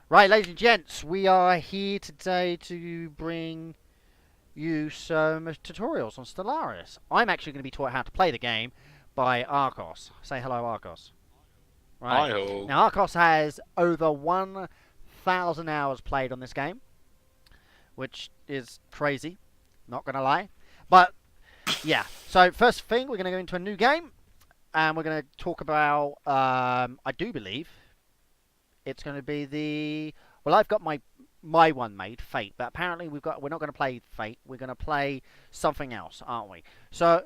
Right, ladies and gents, we are here today to bring you some tutorials on Stellaris. I'm actually going to be taught how to play the game by Arcos. Say hello, Arcos. Right. Hi-ho. Now, Arcos has over 1,000 hours played on this game, which is crazy, not going to lie. But, yeah. So, first thing, we're going to go into a new game, and we're going to talk about, I do believe, it's going to be the... Well, I've got my one made, Fate, but apparently we're not going to play Fate. We're going to play something else, aren't we? So,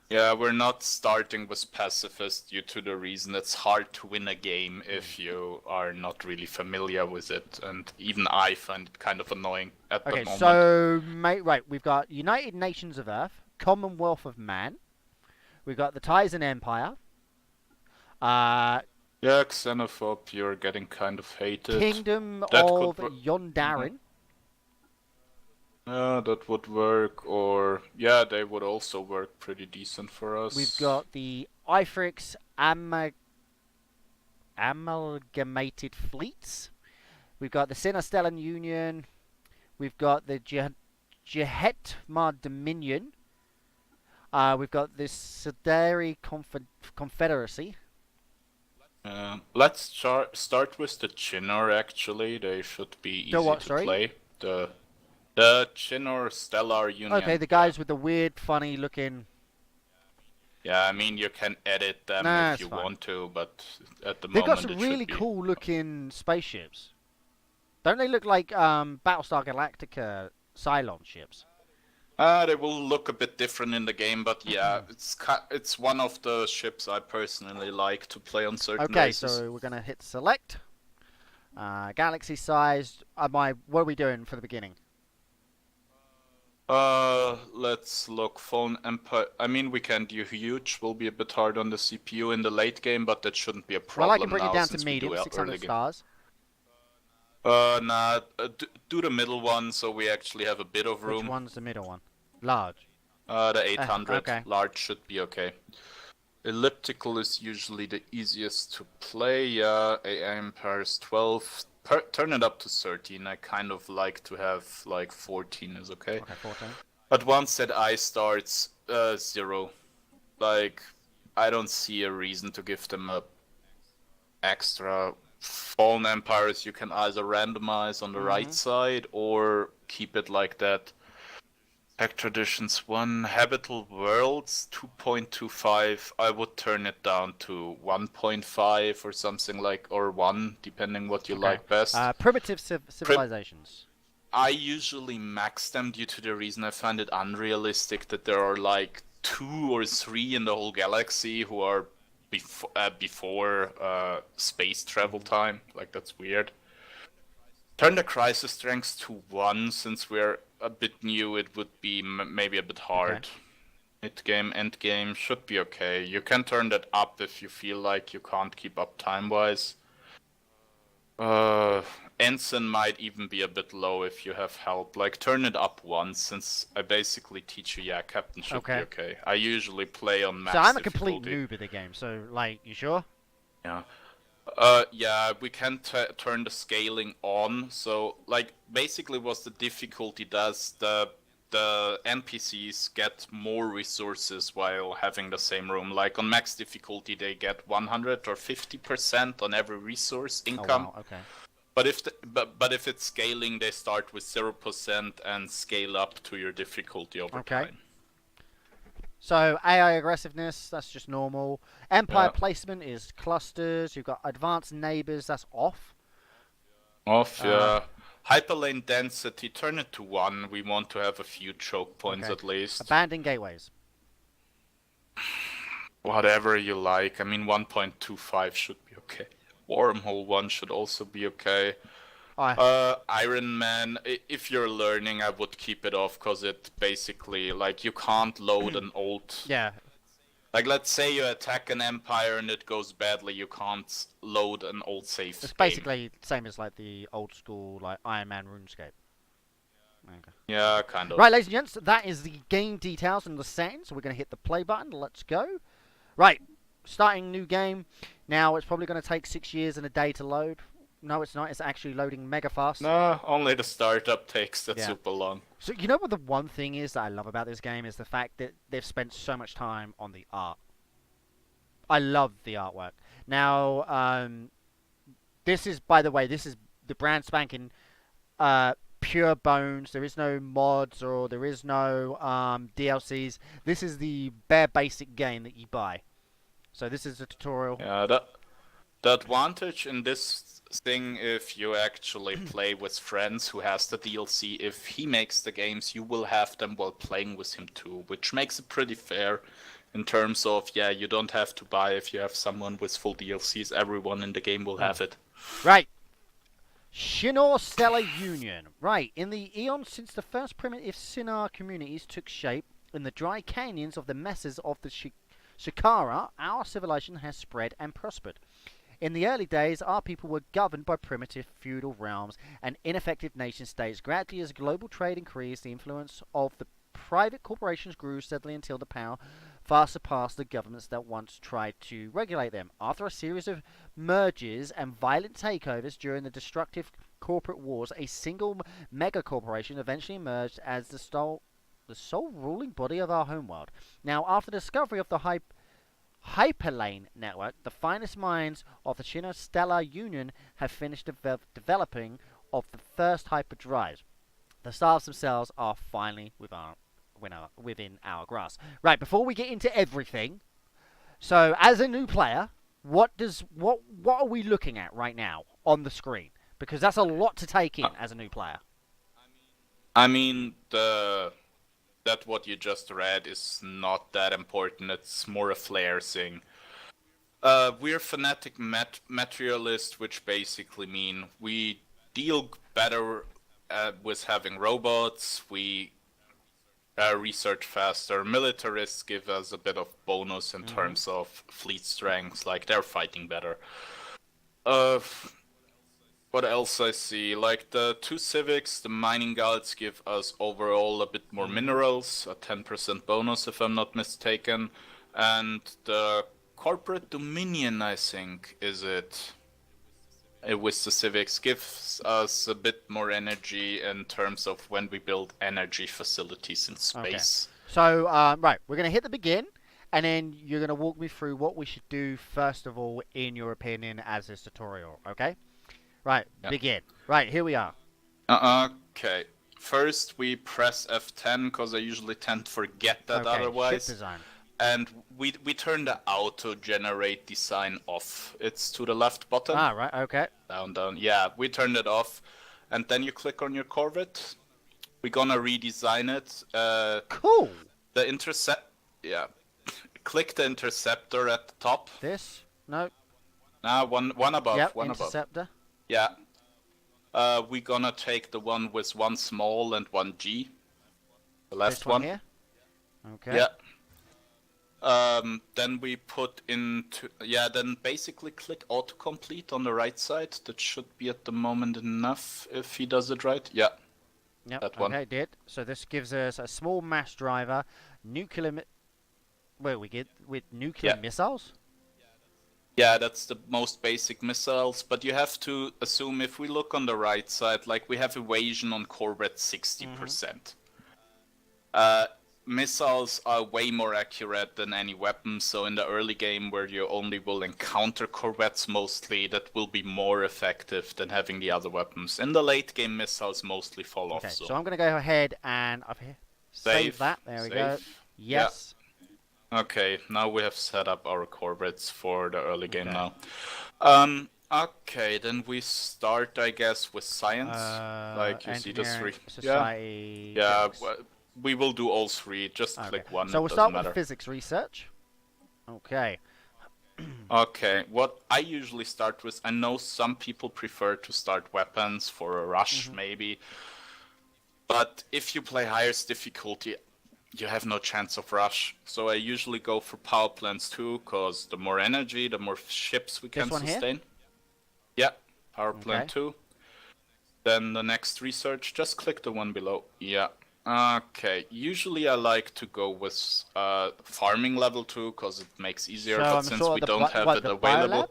Yeah, we're not starting with pacifist due to the reason it's hard to win a game if you are not really familiar with it, and even I find it kind of annoying at the okay, moment. so, right, we've got United Nations of Earth, Commonwealth of Man, we've got the Tizen Empire, Yeah, xenophobe, you're getting kind of hated. Kingdom That of could Yondarin. Yeah, that would work, or yeah, they would also work pretty decent for us. We've got the Ifrix Amalgamated Fleets. We've got the Sinnerstellan Union. We've got the Jehetmar Dominion. We've got the Sidari Confederacy. Let's start with the Chinor, actually. They should be easy to play. The Chinor Stellar Union. Okay, the guys with the weird, funny looking... Yeah, I mean, you can edit them if you want to, but at the moment they've got some really cool looking spaceships. Don't they look like Battlestar Galactica Cylon ships? They will look a bit different in the game, but yeah, it's one of the ships I personally like to play on certain races. So we're gonna hit select. Galaxy sized. What are we doing for the beginning? Let's look. Phone Empire. I mean, we can do huge. Will be a bit hard on the CPU in the late game, but that shouldn't be a problem. Well, I can bring it down to medium, 600 stars. Nah. Do the middle one, so we actually have a bit of room. Which one's the middle one? Large. The 800. Okay. Large should be okay. Elliptical is usually the easiest to play. Yeah, AI Empire's 12. Turn it up to 13. I kind of like to have like 14 is okay. Okay, 14. But once that I starts 0, like I don't see a reason to give them a extra. Fallen Empires you can either randomize on the right side or keep it like that. Tech Traditions 1, Habitable Worlds 2.25. I would turn it down to 1.5 or something like, or 1, depending what you like best. Primitive civilizations. I usually max them due to the reason I find it unrealistic that there are like 2 or 3 in the whole galaxy who are before space travel time. Like, that's weird. Turn the crisis strengths to 1, since we're a bit new, it would be maybe a bit hard. Okay. Mid-game, end-game should be okay. You can turn that up if you feel like you can't keep up time-wise. Ensign might even be a bit low if you have help. Like, turn it up once, since I basically teach you, yeah, Captain should be okay. I usually play on max difficulty. So I'm a complete noob at the game, so, like, you sure? Yeah. Yeah, we can turn the scaling on. So, like, basically what the difficulty does, the NPCs get more resources while having the same room. Like, on max difficulty, they get 100 or 50% on every resource income. Oh, wow. Okay. But if it's scaling, they start with 0% and scale up to your difficulty over time. So, AI aggressiveness, that's just normal. Empire placement is clusters. You've got advanced neighbors, that's off. Off, yeah. Hyperlane density, turn it to 1. We want to have a few choke points at least. Abandoned gateways. Whatever you like. I mean, 1.25 should be okay. Wormhole 1 should also be okay. Iron Man, if you're learning, I would keep it off, because it basically, like, you can't load an old... Yeah. Like, let's say you attack an empire and it goes badly, you can't load an old save It's basically the same as, like, the old school, like, Iron Man RuneScape. Okay. Yeah, kind of. Right, ladies and gents, that is the game details and the settings. So we're going to hit the play button. Let's go. Right, starting new game. Now, it's probably going to take 6 years and a day to load. No, it's not. It's actually loading mega fast. No, only the startup takes that Yeah. super long. So you know what the one thing is that I love about this game is the fact that they've spent so much time on the art. I love the artwork. Now, this is, by the way, this is the brand spanking pure bones. There is no mods or there is no DLCs. This is the bare basic game that you buy. So this is a tutorial. Yeah, the advantage in this thing, if you actually play with friends who has the DLC, if he makes the games, you will have them while playing with him too, which makes it pretty fair in terms of, yeah, you don't have to buy if you have someone with full DLCs. Everyone in the game will have it. Right. Shinnor Stellar Union. Right. In the eons since the first primitive Sinnar communities took shape in the dry canyons of the mesas of the Shikara, our civilization has spread and prospered. In the early days, our people were governed by primitive feudal realms and ineffective nation-states. Gradually, as global trade increased, the influence of the private corporations grew steadily until the power far surpassed the governments that once tried to regulate them. After a series of mergers and violent takeovers during the destructive corporate wars, a single mega corporation eventually emerged as the sole ruling body of our homeworld. Now, after the discovery of the Hyperlane network, the finest minds of the Stellar Union have finished developing of the first hyperdrives. The stars themselves are finally within our grasp. Right, before we get into everything, so as a new player, what are we looking at right now on the screen? Because that's a lot to take in as a new player. I mean, that what you just read is not that important. It's more a flair thing. We're fanatic materialists, which basically mean we deal better with having robots. We research faster. Militarists give us a bit of bonus in terms of fleet strength, like they're fighting better. What else I see? Like the two civics, the mining guilds give us overall a bit more minerals, a 10% bonus if I'm not mistaken. And the corporate dominion, I think, is it? With the civics gives us a bit more energy in terms of when we build energy facilities in space. Okay. So, right, we're going to hit the begin, and then you're going to walk me through what we should do first of all, in your opinion, as this tutorial, okay? Right, yep. Begin. Right, here we are. Okay. First, we press F10, because I usually tend to forget that otherwise. Ship design. And we turn the auto-generate design off. It's to the left bottom. Ah, right, okay. Down. Yeah, we turned it off. And then you click on your Corvette. We're gonna redesign it. Cool! The intercept... Yeah. Click the interceptor at the top. This? No. Nah, one above. Yep, one interceptor. Above. Yeah. We're gonna take the one with one small and one G. The left one. Here? Okay. Yeah. Then we put into... Yeah, then basically click autocomplete on the right side. That should be at the moment enough if he does it right. Yeah. Yep, that one. Okay, it did. So this gives us a small mass driver, nuclear... Where we get with nuclear missiles? Yeah, that's the most basic missiles, but you have to assume if we look on the right side, like we have evasion on Corvette 60%. Missiles are way more accurate than any weapon, so in the early game where you only will encounter Corvettes mostly, that will be more effective than having the other weapons. In the late game, missiles mostly fall off. So I'm going to go ahead and save that. There we go. Yes. Yeah. Okay, now we have set up our Corvettes for the early game now. Okay, then we start, I guess, with science. Like you see the three. Society. Yeah, we will do all three. Just click one. So we'll start with physics research. Okay. Okay, what I usually start with, I know some people prefer to start weapons for a rush, maybe. But if you play highest difficulty, you have no chance of rush. So I usually go for power plants too, because the more energy, the more ships we can sustain. Yeah, power plant 2. Then the next research, just click the one below. Yeah. Okay, usually I like to go with farming level 2, because it makes easier, but since we don't have it available...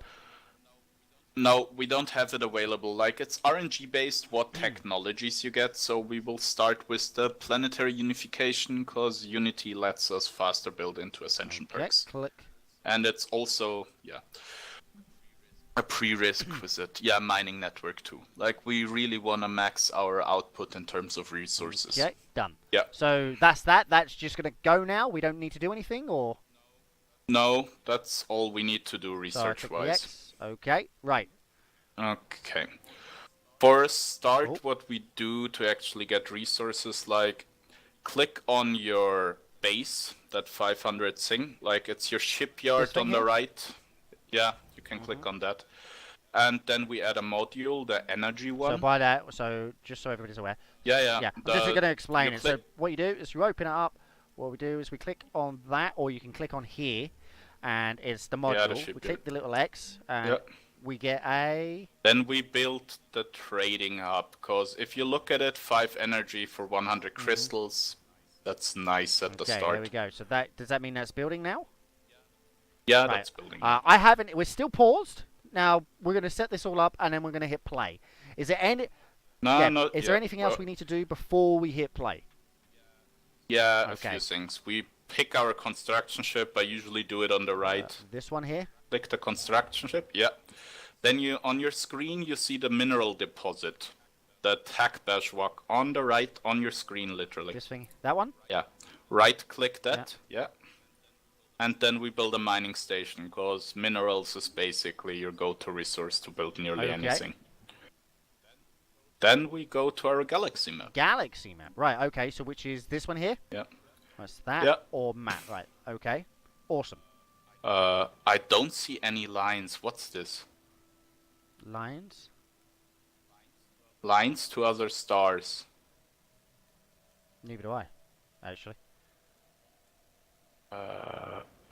No, we don't have it available. Like, it's RNG based what technologies you get, so we will start with the Planetary Unification, because Unity lets us faster build into Ascension perks. Click. And it's also, yeah, a prerequisite. Yeah, mining network too. Like, we really want to max our output in terms of resources. Okay, done. Yeah. So that's that. That's just going to go now. We don't need to do anything, or? No, that's all we need to do research-wise. Okay, right. Okay. For a start, what we do to actually get resources, like, click on your base, that 500 thing, like it's your shipyard on the right. Yeah, you can click on that. And then we add a module, the energy one. So by that, so just so everybody's aware. Yeah. I'm just going to explain it. So what you do is you open it up. What we do is we click on that, or you can click on here, and it's the module. We click the little X, and we get a... Then we build the trading hub, because if you look at it, 5 energy for 100 crystals, that's nice at the start. Okay, there we go. So that does that mean that's building now? Yeah, that's building. I haven't... We're still paused. Now, we're going to set this all up, and then we're going to hit play. Is there any... No, Is there anything else we need to do before we hit play? Yeah, a few things. We pick our construction ship. I usually do it on the right. This one here? Click the construction ship, yeah. Then you, on your screen, you see the mineral deposit. The tech bashwalk on the right, on your screen, literally. This thing? That one? Yeah. Right-click that, yeah. And then we build a mining station, because minerals is basically your go-to resource to build nearly anything. Then we go to our galaxy map. Galaxy map, right, okay, so which is this one here? Yeah. What's that? Or map, right, okay. Awesome. I don't see any lines. What's this? Lines? Lines to other stars. Neither do I, actually.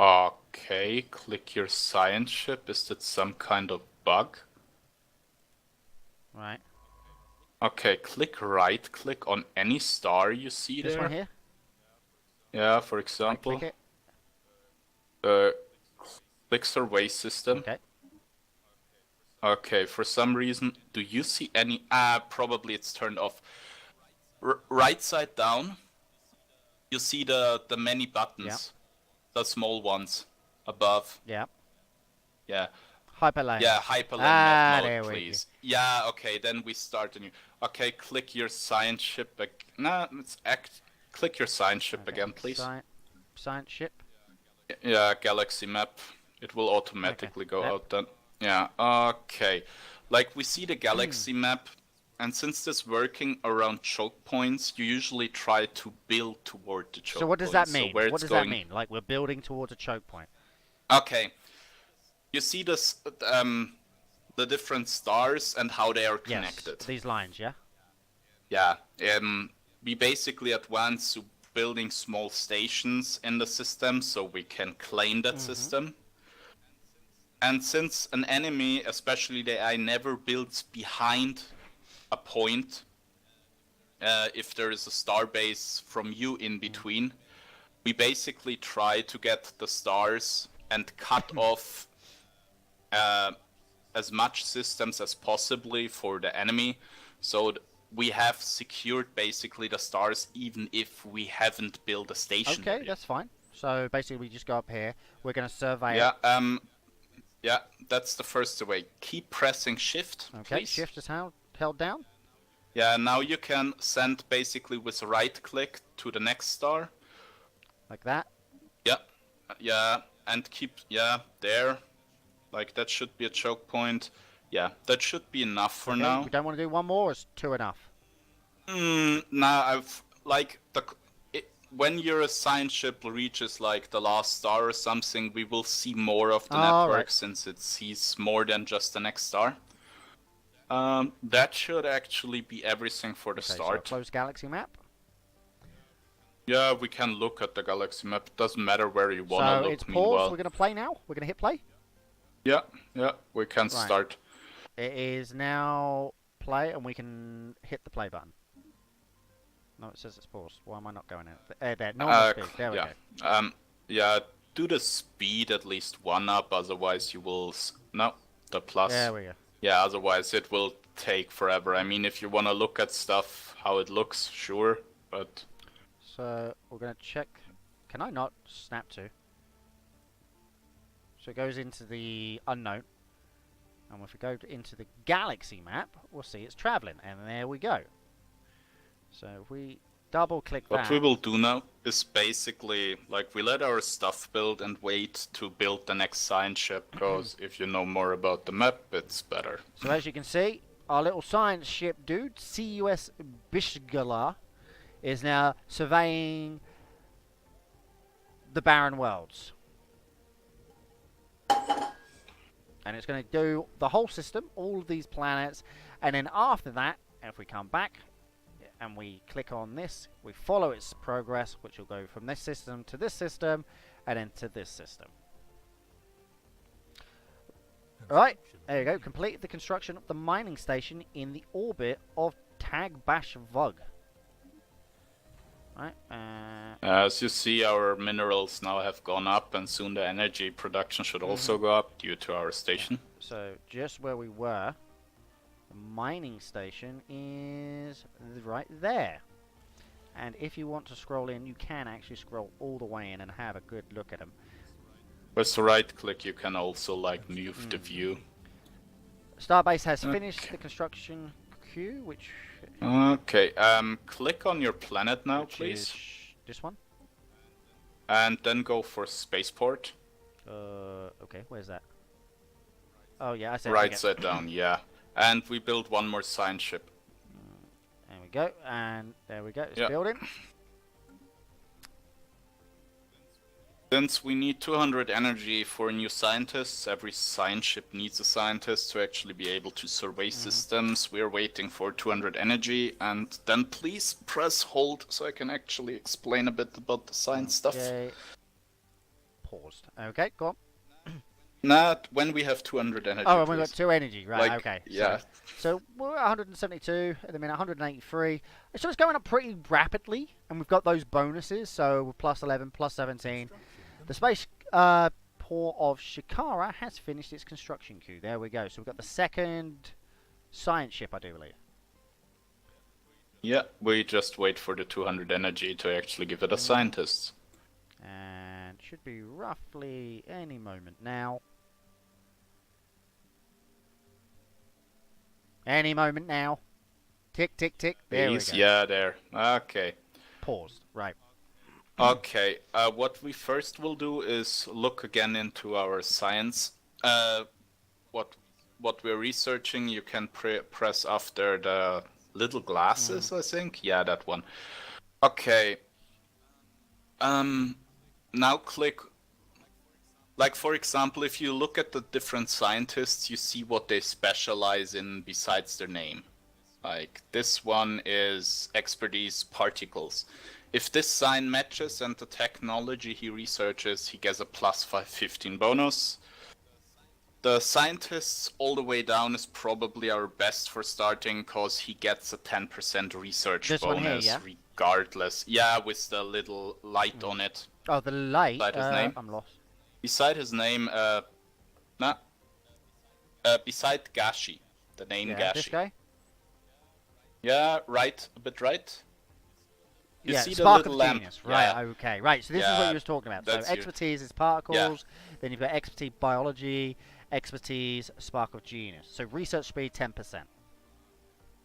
Okay, click your science ship. Is that some kind of bug? Right. Okay, right-click on any star you see there. This one here? Yeah, for example. Right-click it. Click survey system. Okay. Okay, for some reason, do you see any... probably it's turned off. Right side down, you see the many buttons. The small ones above. Yeah. Yeah. Hyperlane. Yeah, hyperlane mode, please. Yeah, okay, then we start a new... Okay, click your science ship... Click your science ship again, please. Science ship? Yeah, galaxy map. It will automatically go out then. Yeah, okay. Like, we see the galaxy map, and since this working around choke points, you usually try to build toward the choke point. So what does that mean? What does that mean? Like, we're building towards a choke point. Okay. You see this, the different stars and how they are connected. These lines, yeah? Yeah. We basically advance to building small stations in the system so we can claim that system. And since an enemy, especially the AI, never builds behind a point, if there is a star base from you in between, we basically try to get the stars and cut off as much systems as possibly for the enemy, so we have secured basically the stars even if we haven't built a station. Okay, that's fine. So basically we just go up here, we're going to survey yeah, that's the first way. Keep pressing shift, please. Shift is held down. Yeah, now you can send basically with right click to the next star. Like that? Yeah, and keep, there. Like, that should be a choke point. Yeah, that should be enough for now. We don't want to do one more, or is 2 enough? Nah, when your science ship reaches like the last star or something, we will see more of the network since it sees more than just the next star. That should actually be everything for the start. So close galaxy map. Yeah, we can look at the galaxy map. It doesn't matter where you want to look. So it's paused. We're going to play now. We're going to hit play. Yeah, we can start. It is now play, and we can hit the play button. No, it says it's paused. Why am I not going out? There, normal speed. There we go. Yeah, do the speed at least 1 up, otherwise you will... No, the plus. There we go. Yeah, otherwise it will take forever. I mean, if you want to look at stuff, how it looks, sure, but... So we're going to check. Can I not snap to? So it goes into the unknown. And if we go into the galaxy map, we'll see it's traveling. And there we go. So if we double click that. What we will do now is basically, like, we let our stuff build and wait to build the next science ship, because if you know more about the map, it's better. So as you can see, our little science ship dude, CUS Bishgala, is now surveying the barren worlds. And it's going to do the whole system, all of these planets, and then after that, if we come back and we click on this, we follow its progress, which will go from this system to this system, and then to this system. Alright, there you go. Complete the construction of the mining station in the orbit of Tagbash Vug. Right, as you see, our minerals now have gone up, and soon the energy production should also go up due to our station. So just where we were, the mining station is right there. And if you want to scroll in, you can actually scroll all the way in and have a good look at them. With the right click, you can also like move the view. Starbase has finished the construction queue, which... Okay, click on your planet now, please. This one? And then go for spaceport. Okay, where's that? Oh yeah, I said right side down, yeah. And we build one more science ship. There we go, and there we go, it's building. Since we need 200 energy for new scientists, every science ship needs a scientist to actually be able to survey systems. We're waiting for 200 energy, and then please press hold so I can actually explain a bit about the science stuff. Paused. Okay, go on. Not when we have 200 energy. Oh, and we've got 2 energy, right, like, okay. Yeah. So we're at 172, at the minute 183. So it's going up pretty rapidly, and we've got those bonuses, so plus 11, plus 17. The space port of Shikara has finished its construction queue. There we go. So we've got the second science ship, I do believe. Yeah, we just wait for the 200 energy to actually give it a scientist. And should be roughly any moment now. Any moment now. Tick, tick, tick. There we go. Yeah, there. Okay. Paused. Right. Okay. What we first will do is look again into our science. What we're researching, you can press after the little glasses, I think. Yeah, that one. Okay. Now click. Like, for example, if you look at the different scientists, you see what they specialize in besides their name. Like, this one is expertise particles. If this sign matches and the technology he researches, he gets a plus 15 bonus. The scientists all the way down is probably our best for starting, because he gets a 10% research bonus one here, yeah? regardless. Yeah, with the little light on it. Oh, the light? Beside his name. I'm lost. Beside his name, beside Gashi, the name Gashi. This guy? Yeah, right, a bit right. You see Spark the of little Genius. lamp. Right, Yeah. okay. Right, so this is what you was talking about. So expertise is particles, then you've got expertise biology, expertise spark of genius. So research speed 10%.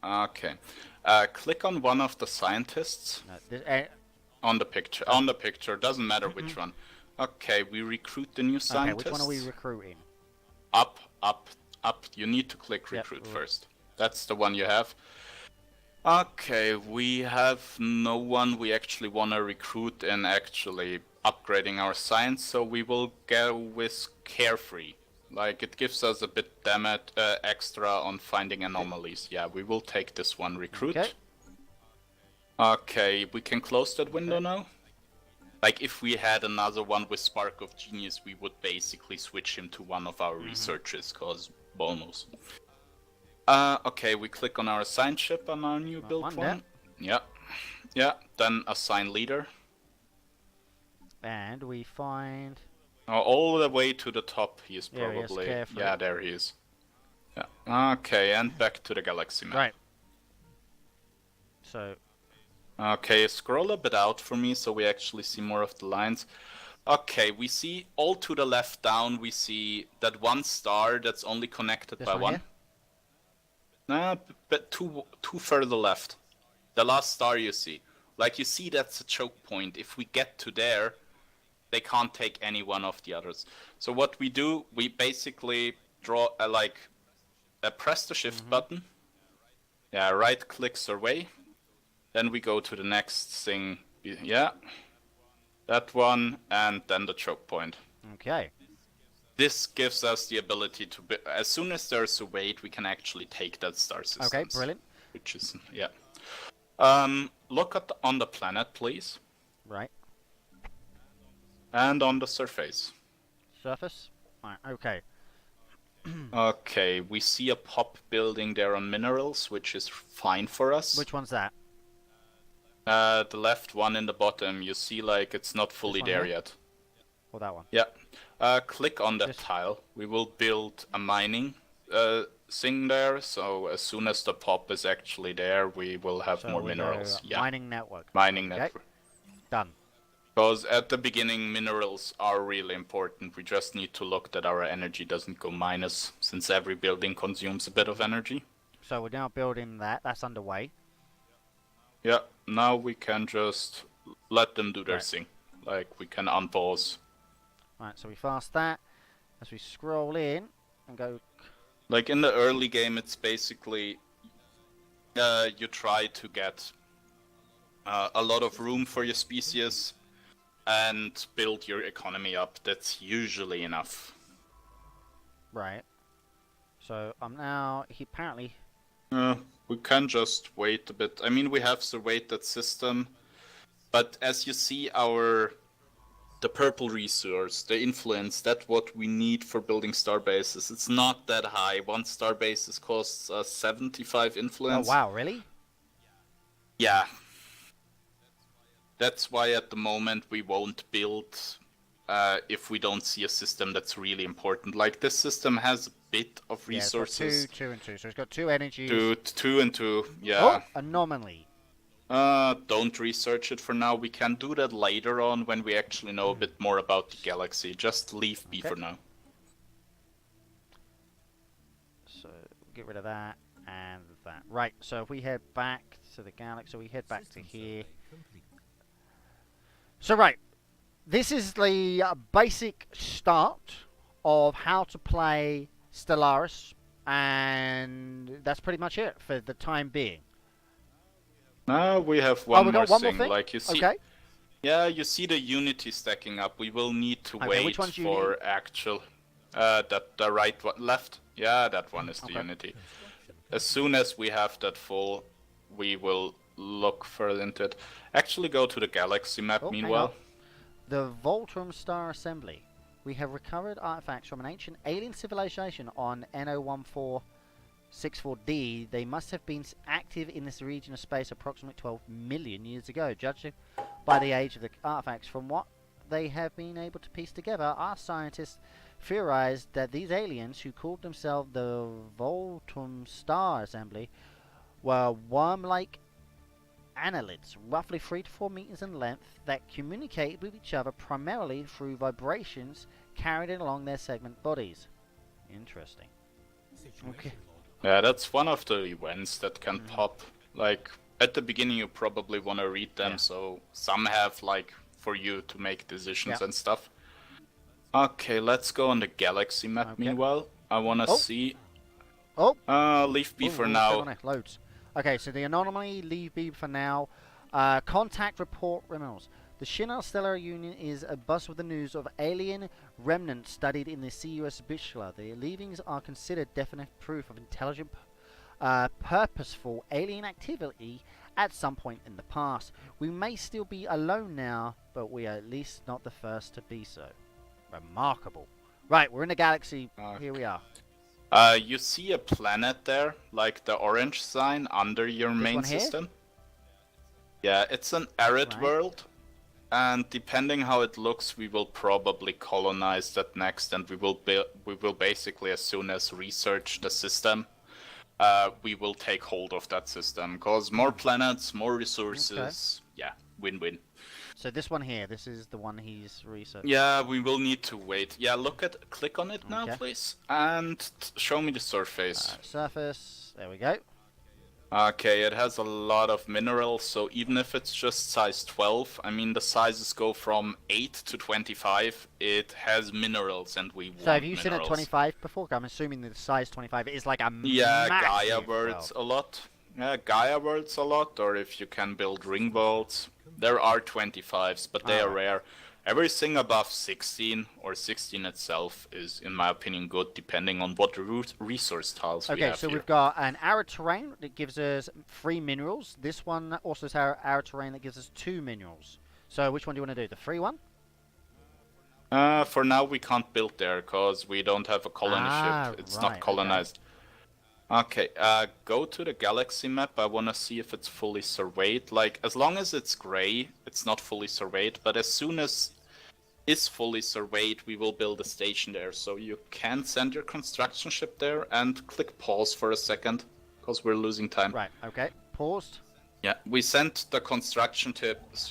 Okay. Click on one of the scientists. On the picture. On the picture. Doesn't matter which one. Okay, we recruit the new scientist. Okay, which one are we recruiting? Up, up, up. You need to click recruit first. That's the one you have. Okay, we have no one we actually want to recruit in actually upgrading our science, so we will go with Carefree. Like, it gives us a bit extra on finding anomalies. Yeah, we will take this one, recruit. Okay, we can close that window now. Like, if we had another one with Spark of Genius, we would basically switch him to one of our researchers, cause bonus. Okay, we click on our science ship on our new build one. Yeah. Yeah, then assign leader. And we find... all the way to the top he is probably. There he is, yeah, there he is. Yeah. Okay, and back to the galaxy map. Right. So. Okay, scroll a bit out for me so we actually see more of the lines. Okay, we see all to the left down, we see that one star that's only connected This by one one. here? Nah, but two further left. The last star you see. Like, you see that's a choke point. If we get to there, they can't take any one of the others. So what we do, we basically draw press the shift button. Yeah, right click survey. Then we go to the next thing. Yeah, that one, and then the choke point. Okay. This gives us the ability to, as soon as there's a weight, we can actually take that star system. Okay, brilliant. Which is, yeah. Look at on the planet, please. Right. And on the surface. Surface? Right, okay. Okay, we see a pop building there on minerals, which is fine for us. Which one's that? The left one in the bottom, you see like it's not fully there yet. Or that one? Yeah. Click on that tile. We will build a mining thing there, so as soon as the pop is actually there, we will have more minerals. Yeah. Mining network. Mining network. Done. Because at the beginning, minerals are really important. We just need to look that our energy doesn't go minus, since every building consumes a bit of energy. So we're now building that. That's underway. Yeah, now we can just let them do their thing. Like, we can unpause. Right, so we fast that. As we scroll in and go... Like, in the early game, it's basically... you try to get a lot of room for your species and build your economy up. That's usually enough. Right. So I'm now... apparently... We can just wait a bit. I mean, we have surveyed that system, but as you see, the purple resource, the influence, that's what we need for building star bases. It's not that high. One star basis costs us 75 influence. Oh wow, really? Yeah. That's why at the moment we won't build if we don't see a system that's really important. Like, this system has a bit of resources. Yeah, 2 and 2. So it's got 2 energies. 2 and 2, yeah. Oh, anomaly. Don't research it for now. We can do that later on when we actually know a bit more about the galaxy. Just leave B for now. So get rid of that and that. Right, so if we head back to the galaxy, we head back to here. So right, this is the basic start of how to play Stellaris, and that's pretty much it for the time being. Now we have one we more got one thing. more thing? Like, you see, okay. Yeah, you see the unity stacking up. We will need to wait which one's for unity? actual. The right one, left. Yeah, that one is the unity. As soon as we have that full, we will look further into it. Actually, go to the galaxy map. Meanwhile, the Voltrum Star Assembly. We have recovered artifacts from an ancient alien civilization on NO1464D. They must have been active in this region of space approximately 12 million years ago. Judging by the age of the artifacts, from what they have been able to piece together, our scientists theorized that these aliens, who called themselves the Voltrum Star Assembly, were worm-like annelids, roughly 3 to 4 meters in length, that communicate with each other primarily through vibrations carried along their segment bodies. Interesting. Okay. Yeah, that's one of the events that can pop. Like, at the beginning you probably want to read them, so some have, like, for you to make decisions and stuff. Okay, let's go on the galaxy map meanwhile. I want to see... leave B for now. Loads. Okay, so the anomaly, leave B for now. Contact report remnants. The Shinar Stellar Union is abuzz with the news of alien remnants studied in the CUS Bishla. The leavings are considered definite proof of intelligent, purposeful alien activity at some point in the past. We may still be alone now, but we are at least not the first to be so. Remarkable. Right, we're in the galaxy. Here we are. You see a planet there, like the orange sign under your main system? Yeah, it's an arid world. and depending how it looks, we will probably colonize that next, and we will basically, as soon as research the system, we will take hold of that system, because more planets, more resources, yeah, win-win. So this one here, this is the one he's researching. Yeah, we will need to wait. Yeah, click on it now, Okay. please, and show me the surface. Surface, there we go. Okay, it has a lot of minerals, so even if it's just size 12, I mean the sizes go from 8 to 25, it has minerals, and we want So have you seen minerals. it 25 before? I'm assuming the size 25 is like a Yeah, massive Gaia worlds world. a lot. Yeah, Gaia worlds a lot, or if you can build ring worlds. There are 25s, but they are rare. Everything above 16, or 16 itself, is, in my opinion, good, depending on what resource tiles we have Okay, so here. we've got an arid terrain that gives us 3 minerals. This one also has arid terrain that gives us 2 minerals. So which one do you want to do? The free one? For now we can't build there, because we don't have a colony ship. It's not colonized. Okay, go to the galaxy map. I want to see if it's fully surveyed. Like, as long as it's gray, it's not fully surveyed, but as soon as it's fully surveyed, we will build a station there. So you can send your construction ship there, and click pause for a second, because we're losing time. Right, okay. Paused. Yeah, we sent the construction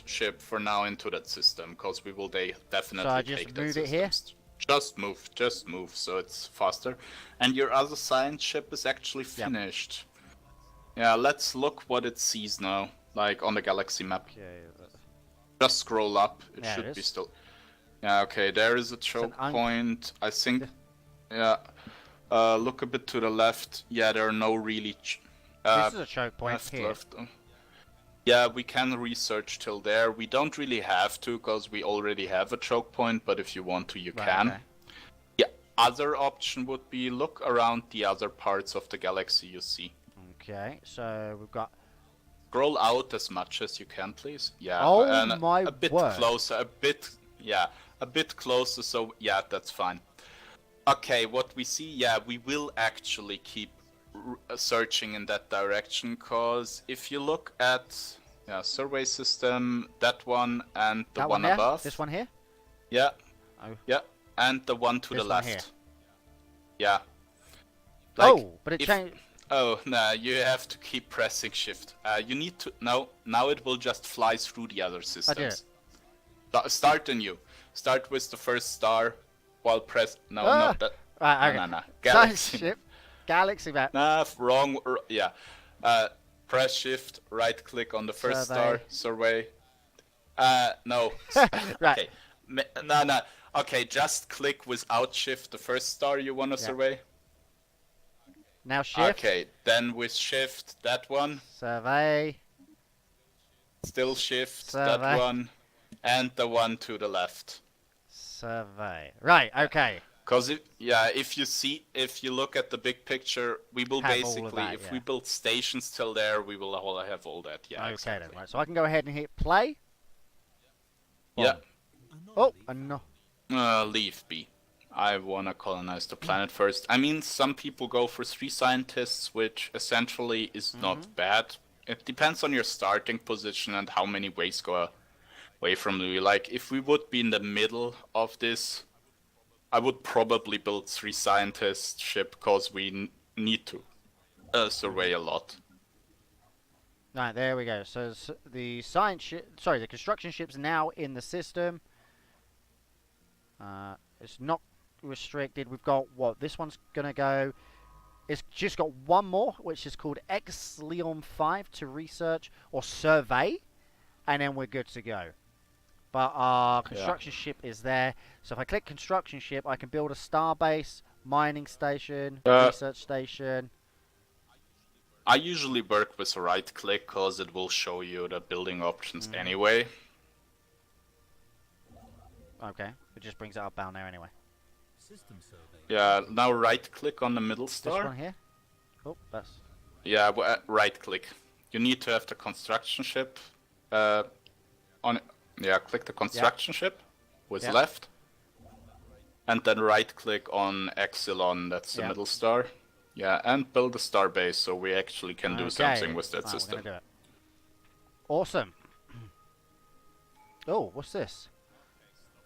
ship for now into that system, because we will definitely So I take just that move system. it here? Just move, so it's faster. And your other science ship is actually finished. Yep. Yeah, let's look what it sees now, like on the galaxy map. Okay. Just scroll up, it Yeah, should be still... Yeah, okay, there is a choke point, I think... Yeah, look a bit to the left. Yeah, there are no really... this is a choke point here. Left. Yeah, we can research till there. We don't really have to, because we already have a choke point, but if you want to, you can. Okay. Yeah, other option would be look around the other parts of the galaxy you see. Okay, so we've got... Scroll out as much as you can, please. Yeah, Oh and my a bit word. closer, a bit closer, so yeah, that's fine. Okay, what we see, yeah, we will actually keep searching in that direction, because if you look at survey system, that one and the one above, this one here, yeah, and the one to the This one left, here. yeah. Like, oh, but it changed. Oh no, you have to keep pressing shift. You need to now it will just fly through the other systems. Start anew. Start with the first star while press not that. Right, okay. No. Science ship, galaxy map. Nah, wrong. Yeah. Press shift, right click on the first star, survey. No. Right. Okay. No. Okay, just click without shift the first star you want to survey. Now shift. Okay, then with shift that one. Survey. Still shift Survey. that one, and the one to the left. Survey. Right. Okay. Because if you look at the big picture, we will Have all of basically, that, if we build stations till there, we will all have all that. Yeah. Okay exactly. then. Right. So I can go ahead and hit play. Yeah. Oh, no. Leave be. I wanna colonize the planet first. I mean, some people go for 3 scientists, which essentially is not bad. It depends on your starting position and how many ways go away from you. Like, if we would be in the middle of this, I would probably build 3 scientist ship, because we need to survey a lot. Right, there we go. So the science ship, sorry, the construction ship's now in the system. It's not restricted. We've got what? This one's gonna go. It's just got one more, which is called X Leon 5 to research or survey, and then we're good to go. But our construction ship is there. So if I click construction ship, I can build a star base, mining station, research station. I usually work with right click, because it will show you the building options anyway. Okay, it just brings it up down there anyway. System survey. Yeah, now right click on the middle star. This one here? Oh, that's... Yeah, right click. You need to have the construction ship click the construction ship with left. And then right click on Epsilon, that's the middle star. Yeah, and build a star base, so we actually can do something with that system. We're gonna do it. Awesome. Oh, what's this?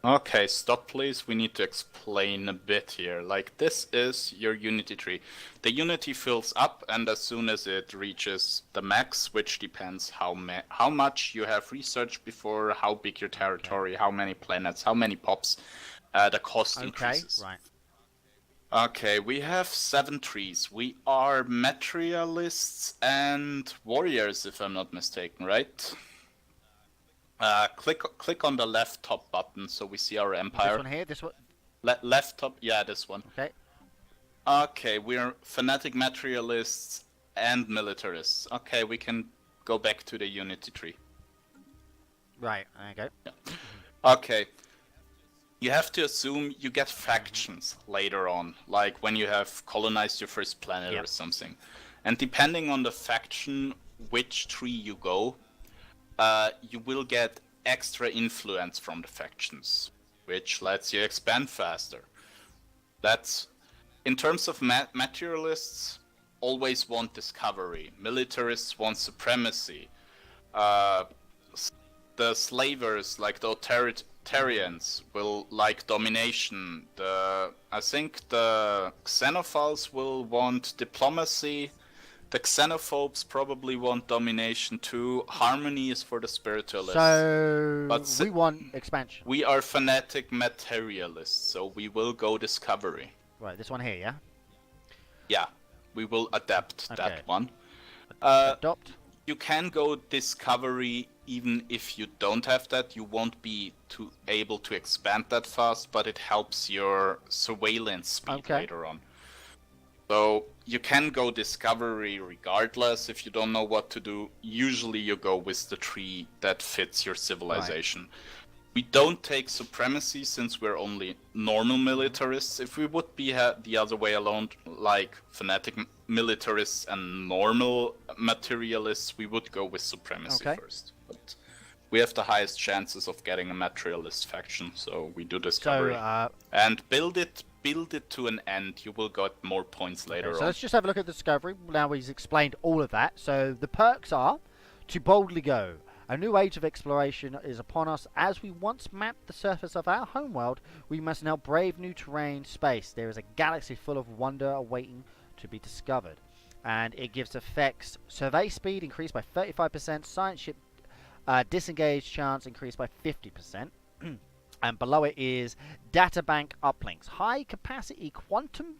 Okay, stop please. We need to explain a bit here. Like, this is your unity tree. The unity fills up, and as soon as it reaches the max, which depends how much you have researched before, how big your territory, how many planets, how many pops, the cost increases. Right. Okay, we have 7 trees. We are materialists and warriors, if I'm not mistaken, right? Click on the left top button so we see our empire. This one here? This one? Left top, yeah, this one. Okay. Okay, we're fanatic materialists and militarists. Okay, we can go back to the unity tree. Right, there you go. Yeah. Okay. You have to assume you get factions later on, like when you have colonized your first planet or something. And depending on the faction, which tree you go, you will get extra influence from the factions, which lets you expand faster. That's, in terms of materialists, always want discovery. Militarists want supremacy. The slavers, like the authoritarians, will like domination. I think the xenophiles will want diplomacy. The xenophobes probably want domination too. Harmony is for the spiritualists. So we want expansion. We are fanatic materialists, so we will go discovery. Right, this one here, yeah? Yeah, we will adapt that one. Adopt. You can go discovery even if you don't have that. You won't be able to expand that fast, but it helps your surveillance speed later on. So you can go discovery regardless if you don't know what to do. Usually you go with the tree that fits your civilization. Right. We don't take supremacy since we're only normal militarists. If we would be the other way around, like fanatic militarists and normal materialists, we would go with supremacy first. But we have the highest chances of getting a materialist faction, so we do discovery. And build it to an end. You will get more points later on. So let's just have a look at the discovery. Now he's explained all of that. So the perks are to boldly go. A new age of exploration is upon us. As we once mapped the surface of our homeworld, we must now brave new terrain, space. There is a galaxy full of wonder awaiting to be discovered. And it gives effects. Survey speed increased by 35%. Science ship disengage chance increased by 50%. And below it is databank uplinks. High capacity quantum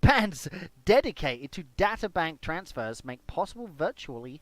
bands dedicated to databank transfers make possible virtually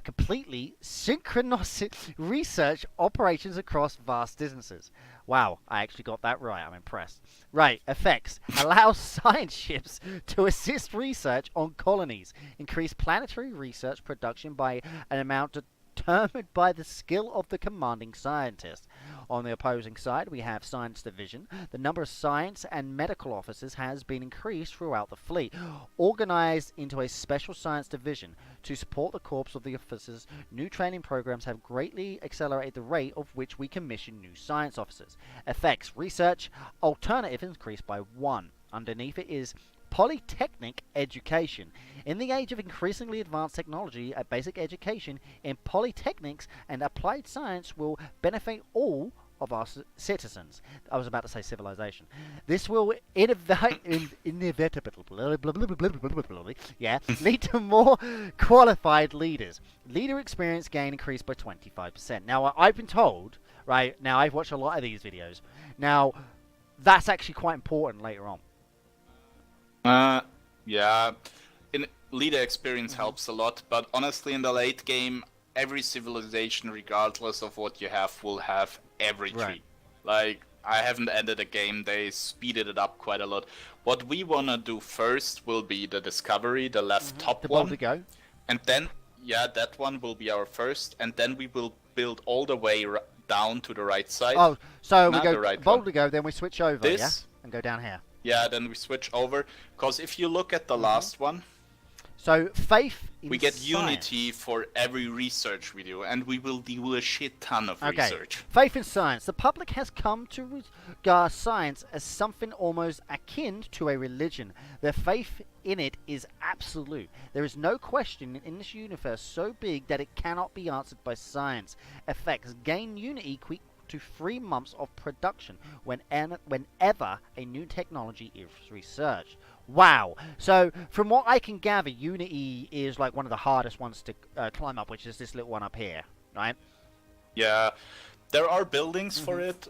completely synchronous research operations across vast distances. Wow, I actually got that right. I'm impressed. Right, effects. Allow science ships to assist research on colonies. Increase planetary research production by an amount determined by the skill of the commanding scientist. On the opposing side, we have Science Division. The number of science and medical officers has been increased throughout the fleet, organized into a special science division to support the corps of the officers. New training programs have greatly accelerated the rate of which we commission new science officers. Effects. Research alternative increased by 1. Underneath it is Polytechnic education. In the age of increasingly advanced technology, a basic education in polytechnics and applied science will benefit all of our citizens. I was about to say civilization. This will inevitably lead to more qualified leaders. Leader experience gain increased by 25%. Now, I've been told, right, now I've watched a lot of these videos. Now, that's actually quite important later on. Yeah, in leader experience helps a lot, but honestly in the late game, every civilization, regardless of what you have, will have every tree. Like, I haven't ended a game, they speeded it up quite a lot. What we wanna do first will be the discovery, the left top one. Go. And then, yeah, that one will be our first, and then we will build all the way down to the right side. Oh, so we go right boldly go, then we switch over, yeah? And go down here. Yeah, then we switch over, because if you look at the last one, so faith in we get science. unity for every research we do, and we will do a shit ton of research. Faith in science. The public has come to regard science as something almost akin to a religion. Their faith in it is absolute. There is no question in this universe so big that it cannot be answered by science. Effects gain unity equal to 3 months of production whenever a new technology is researched. Wow. So from what I can gather, Unity is like one of the hardest ones to climb up, which is this little one up here, right? Yeah, there are buildings for it,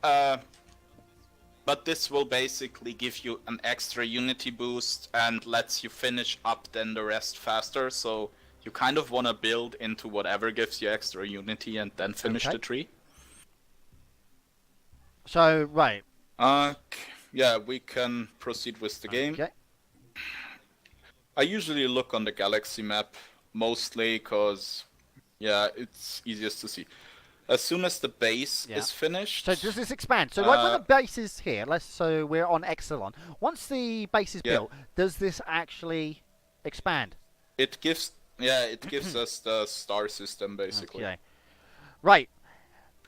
but this will basically give you an extra Unity boost and lets you finish up then the rest faster. So you kind of want to build into whatever gives you extra Unity and then finish the tree. So, right. Yeah, we can proceed with the game. Okay. I usually look on the galaxy map mostly because, yeah, it's easiest to see. As soon as the base is finished... So does this expand? So like when the base is here, so we're on Exelon. Once the base is built, does this actually expand? It gives, it gives us the star system, basically. Okay. Right.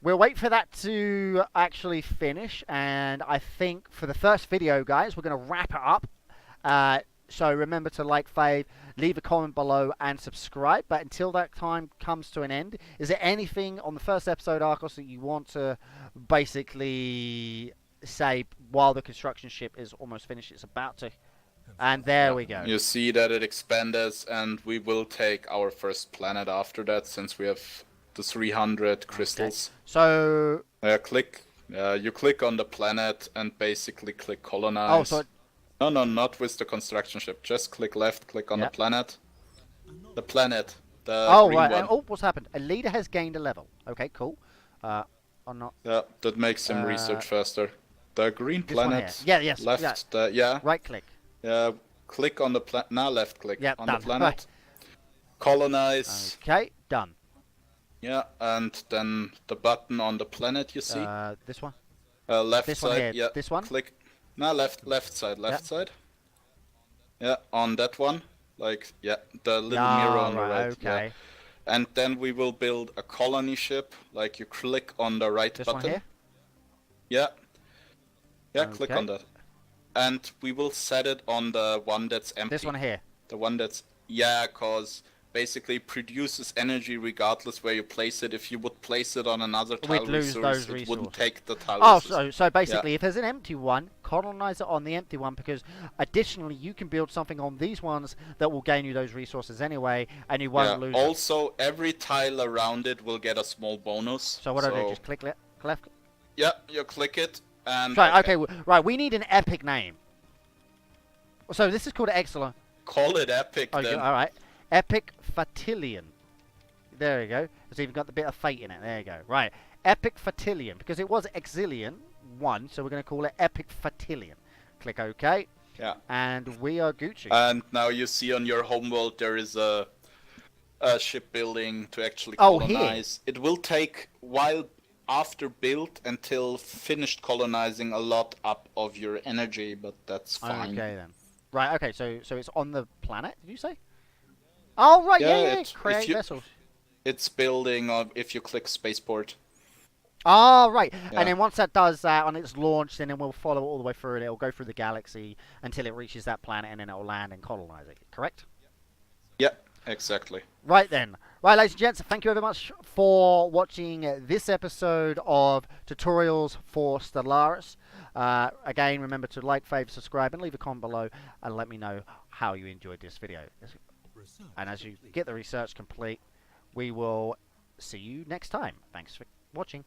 We'll wait for that to actually finish, and I think for the first video, guys, we're going to wrap it up. So remember to like, fave, leave a comment below, and subscribe. But until that time comes to an end, is there anything on the first episode, Arcos, that you want to basically say while the construction ship is almost finished? It's about to... And there we go. You see that it expands, and we will take our first planet after that, since we have the 300 crystals. Okay. So... you click on the planet and basically click colonize. Oh, so... No, not with the construction ship. Just click left, click on the planet. The planet. The green right. one. Oh, what's happened? A leader has gained a level. Okay, cool. Or not. Yeah, that makes him research faster. The green This one planet. here. Yeah, yes. Left. Right click. Yeah, click on the planet. Now left click on done. the planet. Right. Colonize. Okay, done. Yeah, and then the button on the planet you see. This one? Left this side. One here. Yeah. This one? Click. Now left side. Side. Yeah, on that one. Like, the little mirror on the right. Okay. Yeah. And then we will build a colony ship. Like, you click on the right this button. One here? Yeah. Yeah, click on that. And we will set it on the one that's empty. This one here? The one that's... Yeah, because basically produces energy regardless where you place it. If you would place it on another tile resource, it wouldn't take the tile resource. So basically, if there's an empty one, colonize it on the empty one, because additionally you can build something on these ones that will gain you those resources anyway, and you won't lose Also, every tile around it will get a small bonus. So what do I do? Just click left? Yeah, you click it, and... Right, okay, right, we need an epic name. So this is called Exelon. Call it epic, then. Alright. Epic Fatilion. There you go. It's even got the bit of fate in it. There you go. Right. Epic Fatilion. Because it was Exilion 1, so we're going to call it Epic Fatilion. Click OK. Yeah. And we are Gucci. And now you see on your homeworld there is a shipbuilding to actually colonize. Here. It will take while after build until finished colonizing a lot up of your energy, but that's fine. Okay then. Right, okay, so it's on the planet, did you say? Oh, right, yeah. Create vessels. It's building if you click spaceport. Oh, right. Yeah. And then once that does that, and it's launched, then we'll follow it all the way through, and it'll go through the galaxy until it reaches that planet, and then it'll land and colonize it, correct? Yeah, exactly. Right then. Right, ladies and gents, thank you very much for watching this episode of Tutorials for Stellaris. Again, remember to like, favour, subscribe, and leave a comment below, and let me know how you enjoyed this video. And as you get the research complete, we will see you next time. Thanks for watching.